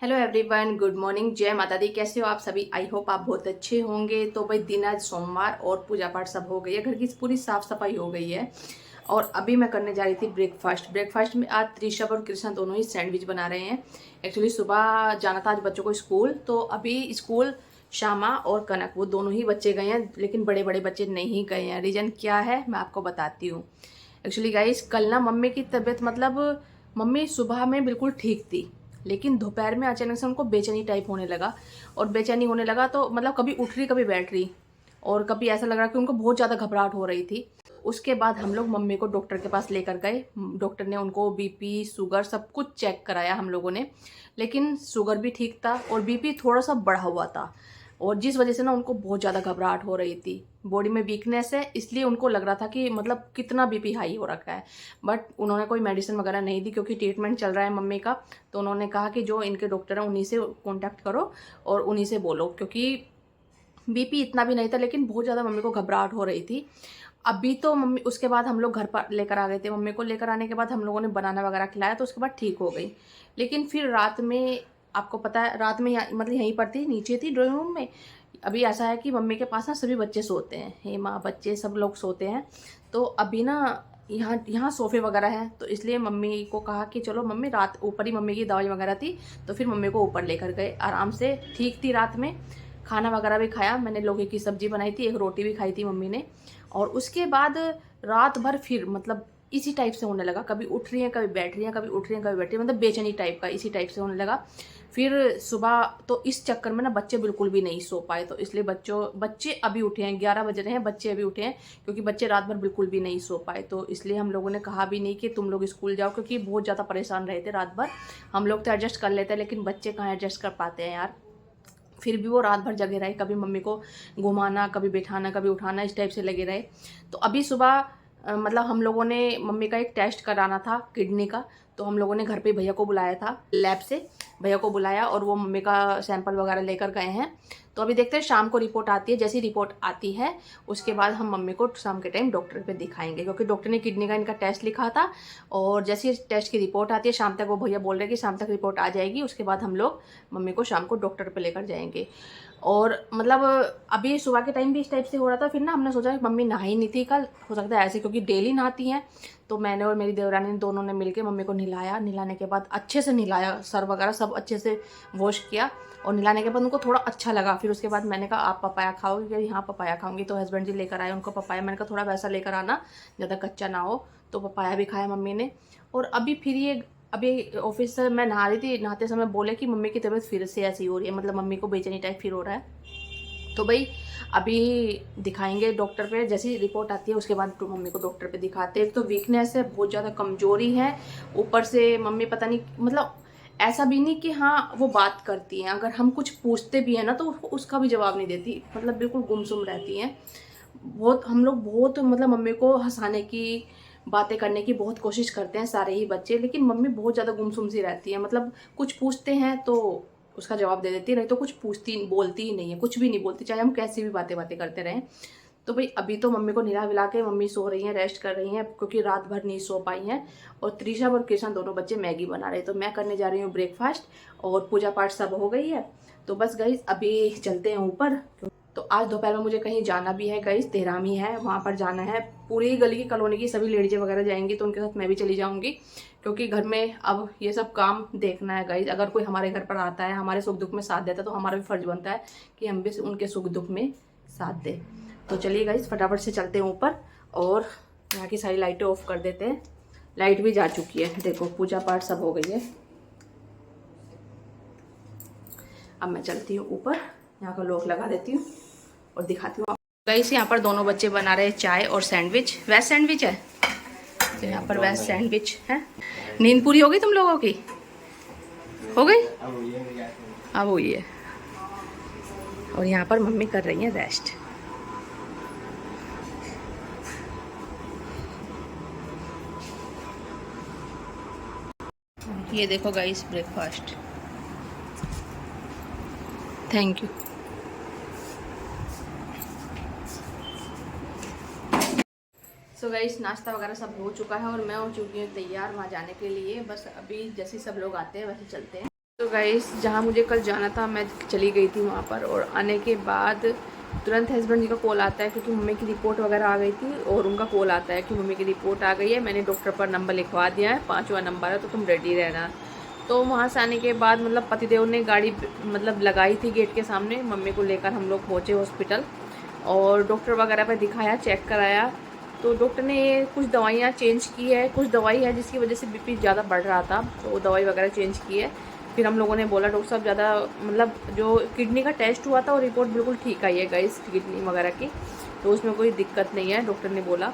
Hello everyone, good morning, जय माता दी। कैसे हो आप सभी? आई होप आप बहुत अच्छे होंगे। तो भाई दिन आज सोमवार और पूजा पाठ सब हो गई है, घर की पूरी साफ सफाई हो गई है। और अभी मैं करने जा रही थी ब्रेकफास्ट में आज त्रिशब और कृष्णा दोनों ही सैंडविच बना रहे हैं। एक्चुअली सुबह जाना था आज बच्चों को स्कूल, तो अभी स्कूल श्यामा और कनक वो दोनों ही बच्चे गए हैं, लेकिन बड़े बड़े बच्चे नहीं गए हैं। रीज़न क्या है मैं आपको बताती हूँ। एक्चुअली गाइस कल ना मम्मी की तबीयत मम्मी सुबह में बिल्कुल ठीक थी, लेकिन दोपहर में अचानक से उनको बेचैनी टाइप होने लगा। और बेचैनी होने लगा तो कभी उठ रही कभी बैठ रही, और कभी ऐसा लग रहा कि उनको बहुत ज़्यादा घबराहट हो रही थी। उसके बाद हम लोग मम्मी को डॉक्टर के पास लेकर गए। डॉक्टर ने उनको बीपी शुगर सब कुछ चेक कराया हम लोगों ने, लेकिन शुगर भी ठीक था और बीपी थोड़ा सा बढ़ा हुआ था। और जिस वजह से ना उनको बहुत ज़्यादा घबराहट हो रही थी, बॉडी में वीकनेस है, इसलिए उनको लग रहा था कि कितना बीपी हाई हो रखा है। बट उन्होंने कोई मेडिसिन वगैरह नहीं दी, क्योंकि ट्रीटमेंट चल रहा है मम्मी का। तो उन्होंने कहा कि जो इनके डॉक्टर हैं उन्हीं से कॉन्टैक्ट करो और उन्हीं से बोलो, क्योंकि बीपी इतना भी नहीं था, लेकिन बहुत ज़्यादा मम्मी को घबराहट हो रही थी। अभी तो मम्मी उसके बाद हम लोग घर पर लेकर आ गए थे। मम्मी को लेकर आने के बाद हम लोगों ने बनाना वगैरह खिलाया, तो उसके बाद ठीक हो गई। लेकिन फिर रात में, आपको पता है, रात में यहीं पर थी, नीचे थी ड्राइंग रूम में। अभी ऐसा है कि मम्मी के पास ना सभी बच्चे सोते हैं, हेमा बच्चे सब लोग सोते हैं। तो अभी ना यहाँ यहाँ सोफे वगैरह हैं, तो इसलिए मम्मी को कहा कि चलो मम्मी, रात ऊपर ही मम्मी की दवाई वगैरह थी, तो फिर मम्मी को ऊपर लेकर गए। आराम से ठीक थी रात में, खाना वगैरह भी खाया। मैंने लौकी की सब्जी बनाई थी, एक रोटी भी खाई थी मम्मी ने। और उसके बाद रात भर फिर इसी टाइप से होने लगा, कभी उठ रही हैं कभी बैठ रही हैं, कभी उठ रही हैं कभी बैठ रही हैं, बेचैनी टाइप का इसी टाइप से होने लगा। फिर सुबह तो इस चक्कर में ना बच्चे बिल्कुल भी नहीं सो पाए, तो इसलिए बच्चे अभी उठे हैं, 11 बज रहे हैं, बच्चे अभी उठे हैं, क्योंकि बच्चे रात भर बिल्कुल भी नहीं सो पाए। तो इसलिए हम लोगों ने कहा भी नहीं कि तुम लोग स्कूल जाओ, क्योंकि बहुत ज़्यादा परेशान रहे थे रात भर। हम लोग तो एडजस्ट कर लेते हैं, लेकिन बच्चे कहाँ एडजस्ट कर पाते हैं यार। फिर भी वो रात भर जगे रहे, कभी मम्मी को घुमाना, कभी बिठाना, कभी उठाना, इस टाइप से लगे रहे। तो अभी सुबह हम लोगों ने मम्मी का एक टेस्ट कराना था किडनी का, तो हम लोगों ने घर पे भैया को बुलाया था, लैब से भैया को बुलाया और वो मम्मी का सैंपल वगैरह लेकर गए हैं। तो अभी देखते हैं शाम को रिपोर्ट आती है। जैसी रिपोर्ट आती है उसके बाद हम मम्मी को शाम के टाइम डॉक्टर पे दिखाएंगे, क्योंकि डॉक्टर ने किडनी का इनका टेस्ट लिखा था। और जैसी टेस्ट की रिपोर्ट आती है शाम तक, वो भैया बोल रहे हैं कि शाम तक रिपोर्ट आ जाएगी, उसके बाद हम लोग मम्मी को शाम को डॉक्टर पे लेकर जाएंगे। और अभी सुबह के टाइम भी इस टाइप से हो रहा था। फिर ना हमने सोचा कि मम्मी नहाई नहीं थी कल, हो सकता है ऐसे, क्योंकि डेली नहाती हैं। तो मैंने और मेरी देवरानी दोनों ने मिलकर मम्मी को नहलाया। नहलाने के बाद अच्छे से नहलाया, सर वगैरह सब अच्छे से वॉश किया, और नहलाने के बाद उनको थोड़ा अच्छा लगा। फिर उसके बाद मैंने कहा आप पपाया खाओगे? कि हाँ पपाया खाऊंगी। तो हस्बैंड जी लेकर आए उनको पपाया। मैंने कहा थोड़ा वैसा लेकर आना, ज़्यादा कच्चा ना हो। तो पपाया भी खाया मम्मी ने। और अभी ऑफिस से मैं नहा रही थी, नहाते समय बोले कि मम्मी की तबीयत फिर से ऐसी हो रही है, मम्मी को बेचैनी टाइप फिर हो रहा है। तो भाई अभी दिखाएंगे डॉक्टर पे, जैसी रिपोर्ट आती है उसके बाद तो मम्मी को डॉक्टर पे दिखाते हैं। एक तो वीकनेस है, बहुत ज़्यादा कमजोरी है, ऊपर से मम्मी पता नहीं, ऐसा भी नहीं कि हाँ वो बात करती हैं, अगर हम कुछ पूछते भी हैं ना तो उसका भी जवाब नहीं देती, बिल्कुल गुमसुम रहती हैं। हम लोग बहुत मम्मी को हंसाने की, बातें करने की बहुत कोशिश करते हैं सारे ही बच्चे, लेकिन मम्मी बहुत ज़्यादा गुमसुम सी रहती है। कुछ पूछते हैं तो उसका जवाब दे देती है, नहीं तो कुछ बोलती ही नहीं है, कुछ भी नहीं बोलती, चाहे हम कैसी भी बातें बातें करते रहें। तो भाई अभी तो मम्मी को नहला विला के मम्मी सो रही हैं, रेस्ट कर रही हैं, क्योंकि रात भर नहीं सो पाई हैं। और त्रिशा और कृष्णा दोनों बच्चे मैगी बना रहे हैं। तो मैं करने जा रही हूँ ब्रेकफास्ट, और पूजा पाठ सब हो गई है। तो बस गाइस अभी चलते हैं ऊपर। तो आज दोपहर में मुझे कहीं जाना भी है गाइस, तेहरामी है, वहाँ पर जाना है। पूरी गली की कॉलोनी की सभी लेडीजें वगैरह जाएंगी, तो उनके साथ मैं भी चली जाऊंगी, क्योंकि घर में अब ये सब काम देखना है गाइस। अगर कोई हमारे घर पर आता है, हमारे सुख दुख में साथ देता है, तो हमारा भी फर्ज बनता है कि हम भी उनके सुख दुख में साथ दें। तो चलिए गाइस फटाफट से चलते हैं ऊपर, और यहाँ की सारी लाइटें ऑफ कर देते हैं। लाइट भी जा चुकी है, देखो पूजा पाठ सब हो गई है। अब मैं चलती हूँ ऊपर, यहाँ का लॉक लगा देती हूँ और दिखाती हूँ गाइस। यहाँ पर दोनों बच्चे बना रहे हैं चाय और सैंडविच, वेज सैंडविच है। तो यहाँ पर वेज सैंडविच है। नींद पूरी हो गई तुम लोगों की? हो गई? अब हुई है। और यहाँ पर मम्मी कर रही है रेस्ट। ये देखो guys breakfast, thank you. So guys नाश्ता वगैरह सब हो चुका है, और मैं हो चुकी हूँ तैयार वहाँ जाने के लिए। बस अभी जैसे सब लोग आते हैं वैसे चलते हैं। तो गाइस जहाँ मुझे कल जाना था मैं चली गई थी वहाँ पर, और आने के बाद तुरंत हस्बैंड जी का कॉल आता है क्योंकि मम्मी की रिपोर्ट वगैरह आ गई थी, और उनका कॉल आता है कि मम्मी की रिपोर्ट आ गई है, मैंने डॉक्टर पर नंबर लिखवा दिया है, 5वां नंबर है, तो तुम रेडी रहना। तो वहाँ से आने के बाद मतलब पतिदेव ने गाड़ी मतलब लगाई थी गेट के सामने, मम्मी को लेकर हम लोग पहुँचे हॉस्पिटल और डॉक्टर वगैरह पर दिखाया, चेक कराया। तो डॉक्टर ने कुछ दवाइयाँ चेंज की है, कुछ दवाई है जिसकी वजह से बीपी ज़्यादा बढ़ रहा था, तो वो दवाई वगैरह चेंज की है। फिर हम लोगों ने बोला डॉक्टर साहब ज़्यादा मतलब जो किडनी का टेस्ट हुआ था वो रिपोर्ट बिल्कुल ठीक आई है गाइस, किडनी वगैरह की, तो उसमें कोई दिक्कत नहीं है, डॉक्टर ने बोला।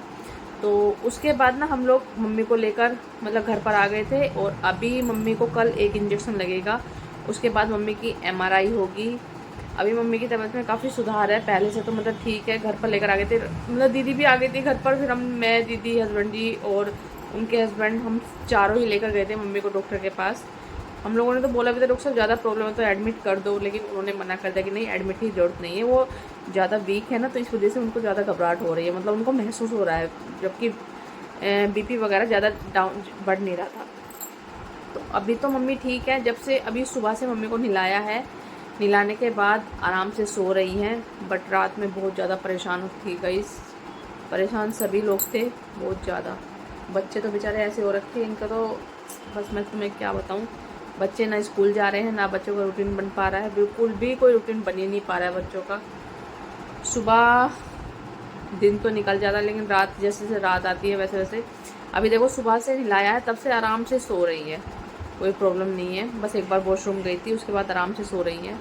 तो उसके बाद ना हम लोग मम्मी को लेकर मतलब घर पर आ गए थे, और अभी मम्मी को कल एक इंजेक्शन लगेगा, उसके बाद मम्मी की MRI होगी। अभी मम्मी की तबीयत में काफ़ी सुधार है पहले से, तो मतलब ठीक है। घर पर लेकर आ गए थे, मतलब दीदी भी आ गई थी घर पर, फिर मैं, दीदी, हस्बैंड जी और उनके हस्बैंड, हम चारों ही लेकर गए थे मम्मी को डॉक्टर के पास। हम लोगों ने तो बोला भी था डॉक्टर साहब ज़्यादा प्रॉब्लम है तो एडमिट कर दो, लेकिन उन्होंने मना कर दिया कि नहीं, एडमिट की ज़रूरत नहीं है, वो ज़्यादा वीक है ना, तो इस वजह से उनको ज़्यादा घबराहट हो रही है, मतलब उनको महसूस हो रहा है, जबकि BP वगैरह ज़्यादा डाउन बढ़ नहीं रहा था। तो अभी तो मम्मी ठीक है, जब से अभी सुबह से मम्मी को नहलाया है, नहलाने के बाद आराम से सो रही हैं, बट रात में बहुत ज़्यादा परेशान थी गाइस, परेशान सभी लोग थे बहुत ज़्यादा। बच्चे तो बेचारे ऐसे हो रखे इनका, तो बस मैं तुम्हें क्या बताऊँ, बच्चे ना स्कूल जा रहे हैं, ना बच्चों का रूटीन बन पा रहा है, बिल्कुल भी कोई रूटीन बन ही नहीं पा रहा है बच्चों का। सुबह दिन तो निकल जाता है, लेकिन रात जैसे जैसे रात आती है वैसे वैसे। अभी देखो सुबह से नहलाया है तब से आराम से सो रही है, कोई प्रॉब्लम नहीं है, बस एक बार वॉशरूम गई थी, उसके बाद आराम से सो रही हैं।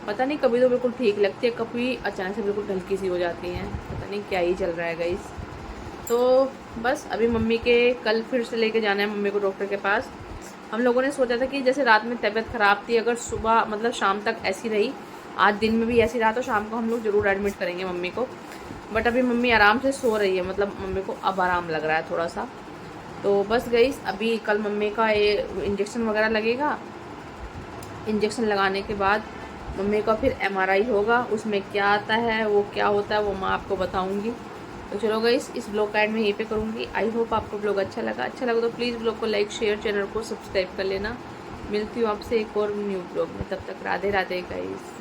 पता नहीं, कभी तो बिल्कुल ठीक लगती है, कभी अचानक से बिल्कुल ढलकी सी हो जाती हैं, पता नहीं क्या ही चल रहा है गाइस। तो बस अभी मम्मी के कल फिर से लेके जाना है मम्मी को डॉक्टर के पास। हम लोगों ने सोचा था कि जैसे रात में तबीयत ख़राब थी, अगर सुबह मतलब शाम तक ऐसी रही, आज दिन में भी ऐसी रहा, तो शाम को हम लोग ज़रूर एडमिट करेंगे मम्मी को। बट अभी मम्मी आराम से सो रही है, मतलब मम्मी को अब आराम लग रहा है थोड़ा सा। तो बस गई, अभी कल मम्मी का ये इंजेक्शन वगैरह लगेगा, इंजेक्शन लगाने के बाद मम्मी का फिर MRI होगा, उसमें क्या आता है, वो क्या होता है, वो मैं आपको बताऊंगी। तो चलो गाइस, इस ब्लॉग का एंड में यहीं पे करूँगी। आई होप आपको ब्लॉग अच्छा लगा तो प्लीज़ ब्लॉग को लाइक, शेयर, चैनल को सब्सक्राइब कर लेना। मिलती हूँ आपसे एक और न्यू ब्लॉग में, तब तक राधे राधे गाइस।